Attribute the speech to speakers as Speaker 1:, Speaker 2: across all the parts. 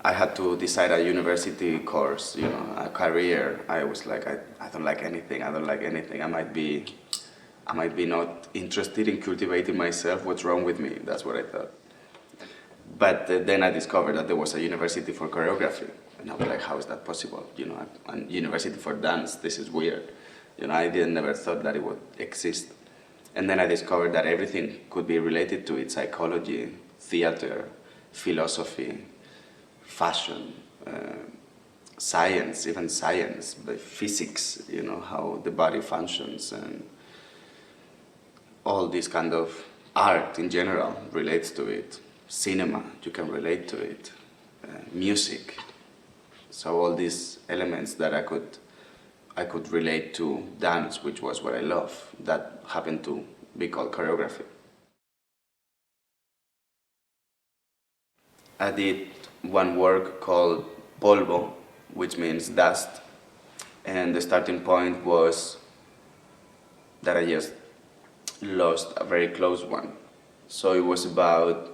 Speaker 1: I had to decide a university course, a career. I was like, I don't like anything. I don't like anything. I might be not interested in cultivating myself. What's wrong with me? That's what I thought. But then I discovered that there was a university for choreography, and I was like, how is that possible? A university for dance. This is weird. I didn't never thought that it would exist. And then I discovered that everything could be related to it: psychology, theater, philosophy, fashion, science, even science, but physics, how the body functions, and all this kind of art in general relates to it. Cinema, you can relate to it. Music. So all these elements that I could relate to dance, which was what I love, that happened to be called choreography. I did one work called polvo, which means dust, and the starting point was that I just lost a very close one. So it was about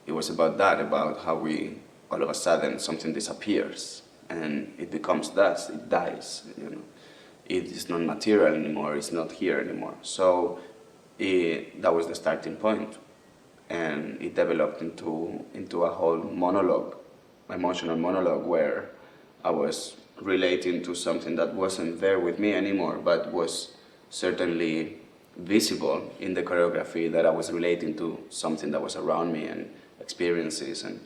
Speaker 1: that, about how we all of a sudden something disappears and it becomes dust, it dies, It is not material anymore, it's not here anymore. So that was the starting point, and it developed into a whole monologue, emotional monologue, where I was relating to something that wasn't there with me anymore, but was certainly visible in the choreography, that I was relating to something that was around me and experiences. And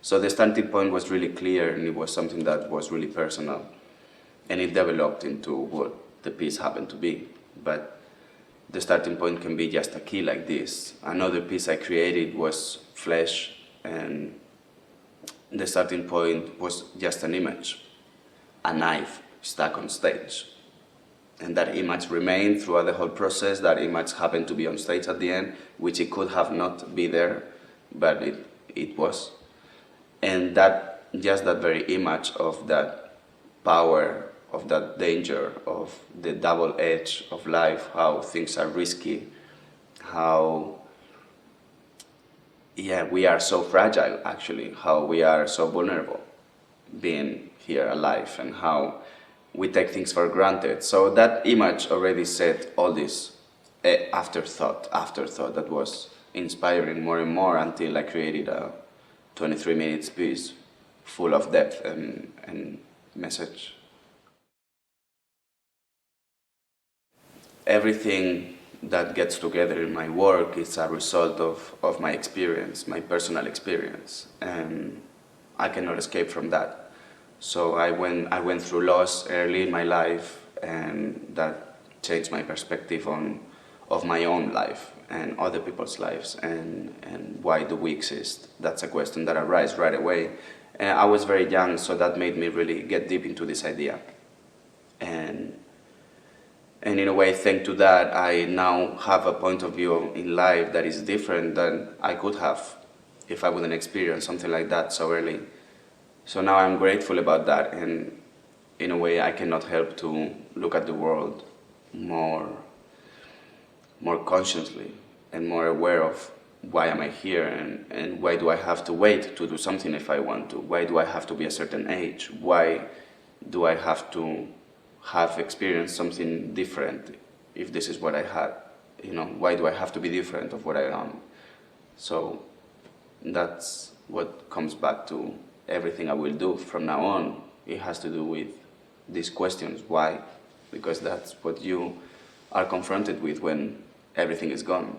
Speaker 1: so the starting point was really clear, and it was something that was really personal, and it developed into what the piece happened to be. But the starting point can be just a key like this. Another piece I created was flesh, and the starting point was just an image, a knife stuck on stage. And that image remained throughout the whole process. That image happened to be on stage at the end, which it could have not be there, but it was. And just that very image of that power, of that danger, of the double edge of life, how things are risky, how we are so fragile, actually, how we are so vulnerable being here alive, and how we take things for granted. So that image already set all this afterthought that was inspiring more and more, until I created a 23 minutes piece full of depth and message. Everything that gets together in my work is a result of my experience, my personal experience, and I cannot escape from that. So I went through loss early in my life, and that changed my perspective of my own life and other people's lives, and why do we exist? That's a question that arises right away. And I was very young, so that made me really get deep into this idea. And in a way, thanks to that, I now have a point of view in life that is different than I could have if I wouldn't experience something like that so early. So now I'm grateful about that, and in a way I cannot help to look at the world more consciously and more aware of why am I here, and why do I have to wait to do something if I want to? Why do I have to be a certain age? Why do I have to have experienced something different if this is what I had? Why do I have to be different of what I am? So that's what comes back to everything I will do from now on. It has to do with these questions. Why? Because that's what you are confronted with when everything is gone.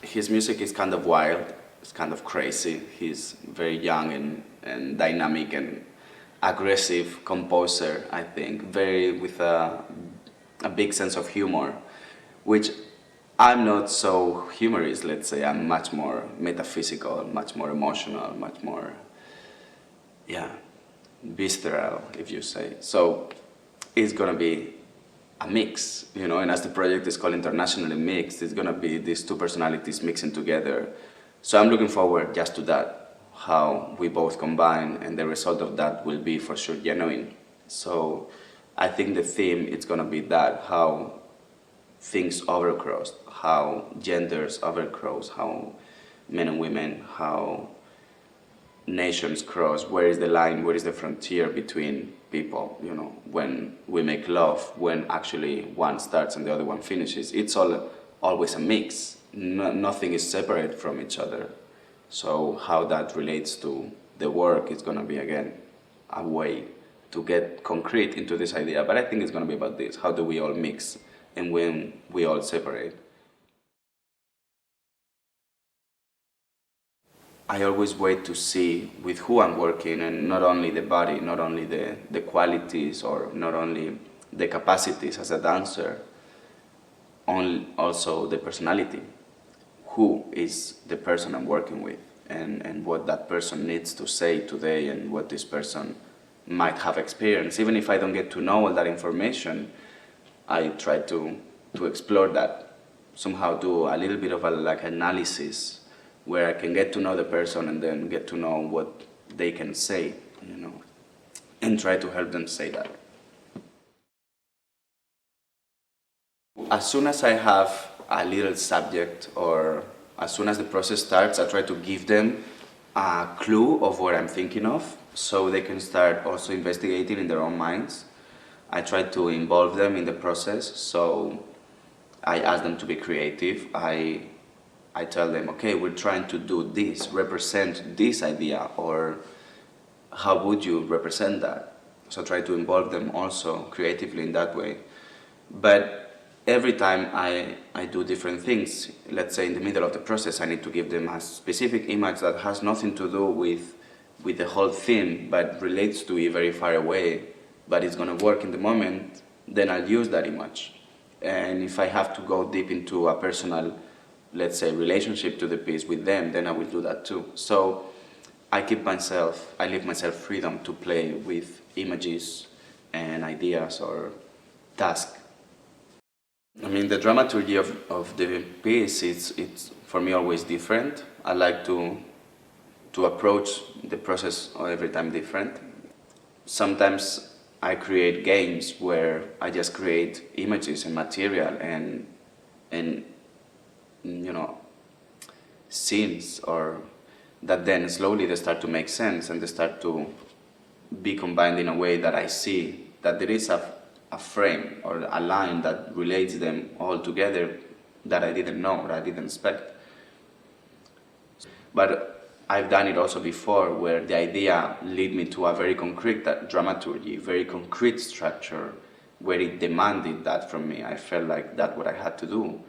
Speaker 1: His music is kind of wild, it's kind of crazy. He's very young and dynamic and aggressive composer, I think, very with a big sense of humor, which I'm not so humorous, let's say. I'm much more metaphysical, much more emotional, much more, visceral, if you say. So it's gonna be a mix, and as the project is called Internationally Mixed, it's gonna be these two personalities mixing together. So I'm looking forward just to that, how we both combine, and the result of that will be for sure genuine. So I think the theme is gonna be that, how things overcross, how genders overcross, how men and women, how nations cross, where is the line, where is the frontier between people, when we make love, when actually one starts and the other one finishes. It's always a mix. Nothing is separate from each other. So how that relates to the work is going to be, again, a way to get concrete into this idea. But I think it's going to be about this. How do we all mix and when we all separate? I always wait to see with who I'm working, and not only the body, not only the qualities, or not only the capacities as a dancer, also the personality. Who is the person I'm working with, and what that person needs to say today, and what this person might have experienced. Even if I don't get to know all that information, I try to explore that, somehow do a little bit of a analysis where I can get to know the person and then get to know what they can say, and try to help them say that. As soon as I have a little subject, or as soon as the process starts, I try to give them a clue of what I'm thinking of, so they can start also investigating in their own minds. I try to involve them in the process, so I ask them to be creative. I tell them, okay, we're trying to do this, represent this idea, or how would you represent that? So try to involve them also creatively in that way. But every time I do different things, let's say in the middle of the process, I need to give them a specific image that has nothing to do with the whole theme, but relates to it very far away, but it's going to work in the moment, then I'll use that image. And if I have to go deep into a personal, let's say, relationship to the piece with them, then I will do that too. So I leave myself freedom to play with images and ideas or tasks. I mean, the dramaturgy of the piece, it's for me always different. I like to approach the process every time different. Sometimes I create games where I just create images and material and scenes, or that then slowly they start to make sense and they start to be combined in a way that I see that there is a frame or a line that relates them all together that I didn't know, or I didn't expect. But I've done it also before, where the idea led me to a very concrete dramaturgy, very concrete structure, where it demanded that from me. I felt like that's what I had to do.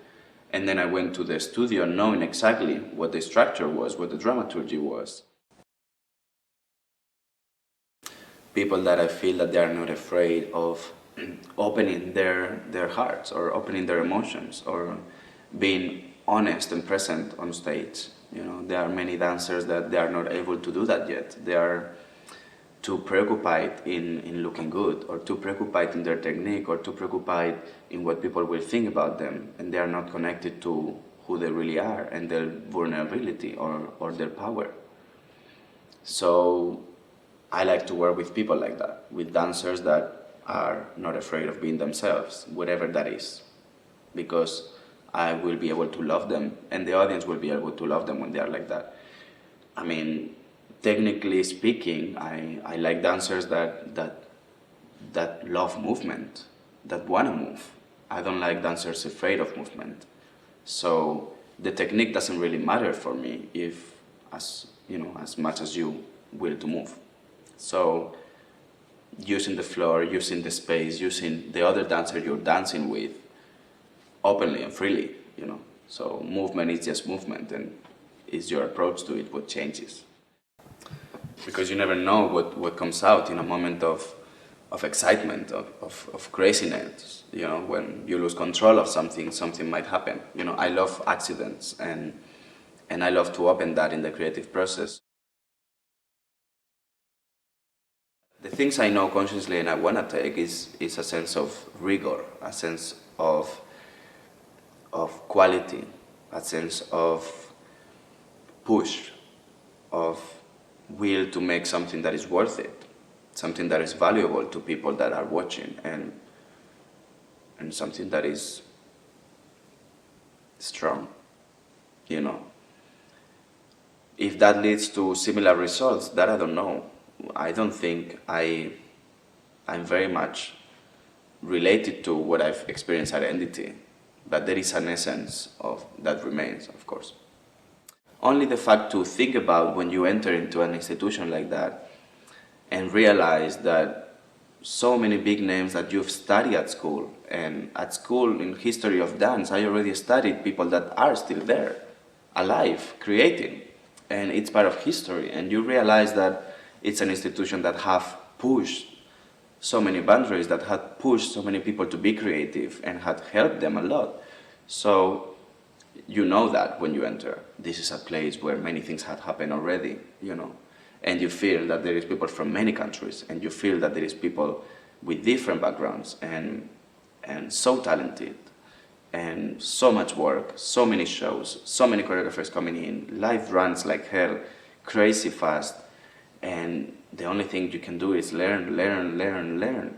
Speaker 1: And then I went to the studio knowing exactly what the structure was, what the dramaturgy was. People that I feel that they are not afraid of opening their hearts, or opening their emotions, or being honest and present on stage. There are many dancers that they are not able to do that yet. They are too preoccupied in looking good, or too preoccupied in their technique, or too preoccupied in what people will think about them, and they are not connected to who they really are and their vulnerability or their power. So I like to work with people like that, with dancers that are not afraid of being themselves, whatever that is, because I will be able to love them, and the audience will be able to love them when they are like that. I mean, technically speaking, I like dancers that love movement, that want to move. I don't like dancers afraid of movement. So the technique doesn't really matter for me if, as much as you will to move. So using the floor, using the space, using the other dancer you're dancing with openly and freely, So movement is just movement, and it's your approach to it what changes. Because you never know what comes out in a moment of excitement, of craziness. When you lose control of something might happen. I love accidents, and I love to open that in the creative process. The things I know consciously and I want to take is a sense of rigor, a sense of quality, a sense of push, of will to make something that is worth it, something that is valuable to people that are watching, and something that is strong, If that leads to similar results, that I don't know. I don't think I'm very much related to what I've experienced at Entity, but there is an essence of that remains, of course. Only the fact to think about when you enter into an institution like that and realize that so many big names that you've studied at school, and at school in history of dance, I already studied people that are still there, alive, creating, and it's part of history, and you realize that it's an institution that have pushed so many boundaries, that had pushed so many people to be creative and had helped them a lot. So you know that when you enter, this is a place where many things had happened already, you know, and you feel that there is people from many countries, and you feel that there is people with different backgrounds and so talented, and so much work, so many shows, so many choreographers coming in, live runs like hell, crazy fast, and the only thing you can do is learn, learn, learn, learn.